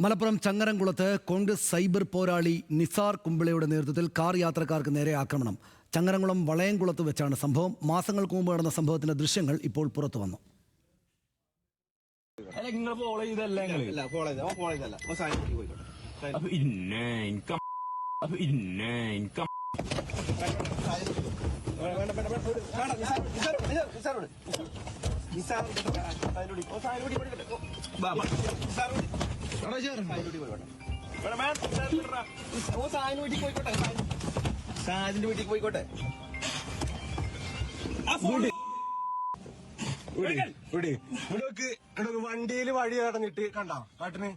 Malappuram ചങ്ങരംകുളത്ത് Congress cyber പോരാളി നിസാർ കുമ്പിളയുടെ നേതൃത്വത്തിൽ car യാത്രക്കാർക്ക് നേരെ ആക്രമണം. ചങ്ങരംകുളം വളയംകുളത്ത് വെച്ചാണ് സംഭവം. മാസങ്ങൾക്ക് മുമ്പ് നടന്ന സംഭവത്തിന്റെ ദൃശ്യങ്ങൾ ഇപ്പോൾ പുറത്തു വന്നു. വണ്ടിയില് വഴി നടന്നിട്ട് കണ്ടോ കാട്ടിന്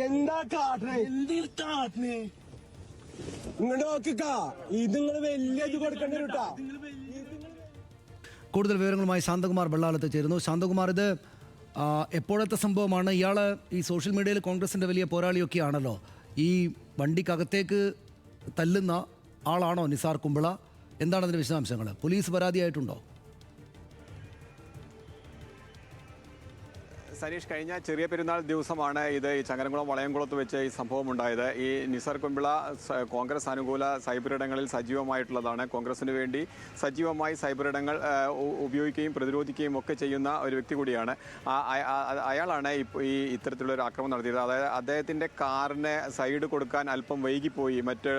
എന്താ കാട്ടിന് കാട്ടിന് ഇങ്ങോട്ട് നോക്കിക്കാ ഇത് നിങ്ങള് വലിയ ഇത് കൊടുക്കേണ്ടി വരും. കൂടുതൽ വിവരങ്ങളുമായി ശാന്തകുമാർ വെള്ളാലത്ത് ചേരുന്നു. ശാന്തകുമാർ, ഇത് എപ്പോഴത്തെ സംഭവമാണ്? ഇയാൾ ഈ സോഷ്യൽ മീഡിയയിൽ കോൺഗ്രസിൻ്റെ വലിയ പോരാളിയൊക്കെയാണല്ലോ. ഈ വണ്ടിക്കകത്തേക്ക് തല്ലുന്ന ആളാണോ നിസാർ കുമ്പിള? എന്താണ് അതിൻ്റെ വിശദാംശങ്ങൾ? പോലീസ് പരാതിയായിട്ടുണ്ടോ? സനീഷ്, കഴിഞ്ഞ ചെറിയ പെരുന്നാൾ ദിവസമാണ് ഇത് ഈ ചങ്ങരംകുളം വളയംകുളത്ത് വെച്ച് ഈ സംഭവം ഉണ്ടായത്. ഈ നിസാർ കുമ്പിള കോൺഗ്രസ് അനുകൂല സൈബർ ഇടങ്ങളിൽ സജീവമായിട്ടുള്ളതാണ്. കോൺഗ്രസിന് വേണ്ടി സജീവമായി സൈബർ ഇടങ്ങൾ ഉപയോഗിക്കുകയും പ്രതിരോധിക്കുകയും ഒക്കെ ചെയ്യുന്ന ഒരു വ്യക്തി കൂടിയാണ്. അയാളാണ് ഈ ഇത്തരത്തിലുള്ള ഒരു ആക്രമണം നടത്തിയത്. അതായത് അദ്ദേഹത്തിൻ്റെ കാറിന് സൈഡ് കൊടുക്കാൻ അല്പം വൈകിപ്പോയി മറ്റ്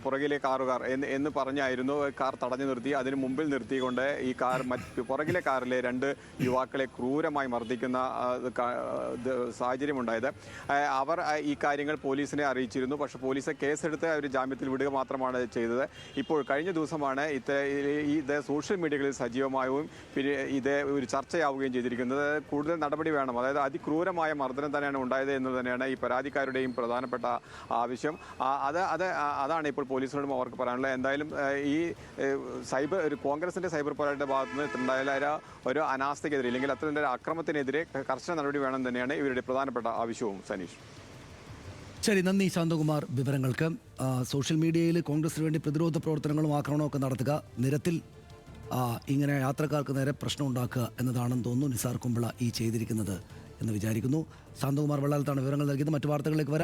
പുറകിലെ കാറുകാർ എന്ന് പറഞ്ഞായിരുന്നു കാർ തടഞ്ഞു നിർത്തി. അതിന് മുമ്പിൽ നിർത്തിക്കൊണ്ട് ഈ കാർ പുറകിലെ കാറിലെ രണ്ട് യുവാക്കളെ ക്രൂരമായി മർദ്ദിക്കുന്ന സാഹചര്യമുണ്ടായത്. അവർ ഈ കാര്യങ്ങൾ പോലീസിനെ അറിയിച്ചിരുന്നു. പക്ഷേ പോലീസ് കേസെടുത്ത് അവർ ജാമ്യത്തിൽ വിടുക മാത്രമാണ് ചെയ്തത്. ഇപ്പോൾ കഴിഞ്ഞ ദിവസമാണ് ഇത് സോഷ്യൽ മീഡിയകളിൽ സജീവമായും പിന്നെ ഇത് ഒരു ചർച്ചയാവുകയും ചെയ്തിരിക്കുന്നത്. കൂടുതൽ നടപടി വേണം, അതായത് അതിക്രൂരമായ മർദ്ദനം തന്നെയാണ് ഉണ്ടായത് എന്ന് തന്നെയാണ് ഈ പരാതിക്കാരുടെയും പ്രധാനപ്പെട്ട ആവശ്യം. അതാണ് ഇപ്പോൾ പോലീസിനോടും അവർക്ക് പറയാനുള്ളത്. എന്തായാലും ഈ ഒരു കോൺഗ്രസിൻ്റെ സൈബർ പോരാളിയുടെ ഭാഗത്തു നിന്ന് ഉണ്ടായ ഒരു അനാസ്ഥയ്ക്കെതിരെ അല്ലെങ്കിൽ അത്തരം ഒരു അക്രമത്തിനെതിരെ കർശന നടപടി വേണം തന്നെയാണ് ഇവരുടെ പ്രധാനപ്പെട്ട ആവശ്യവും. സനീഷ്, ശരി, നന്ദി ശാന്തകുമാർ വിവരങ്ങൾക്ക്. സോഷ്യൽ മീഡിയയിൽ കോൺഗ്രസിന് വേണ്ടി പ്രതിരോധ പ്രവർത്തനങ്ങളും ആക്രമണവും ഒക്കെ നടത്തുക, നിരത്തിൽ ഇങ്ങനെ യാത്രക്കാർക്ക് നേരെ പ്രശ്നം ഉണ്ടാക്കുക എന്നതാണെന്ന് തോന്നുന്നു നിസാർ കുമ്പിള ഈ ചെയ്തിരിക്കുന്നത് എന്ന് വിചാരിക്കുന്നു. ശാന്തകുമാർ വെള്ളാലത്താണ് വിവരങ്ങൾ നൽകിയത്. മറ്റു വാർത്തകളിലേക്ക് വരാം.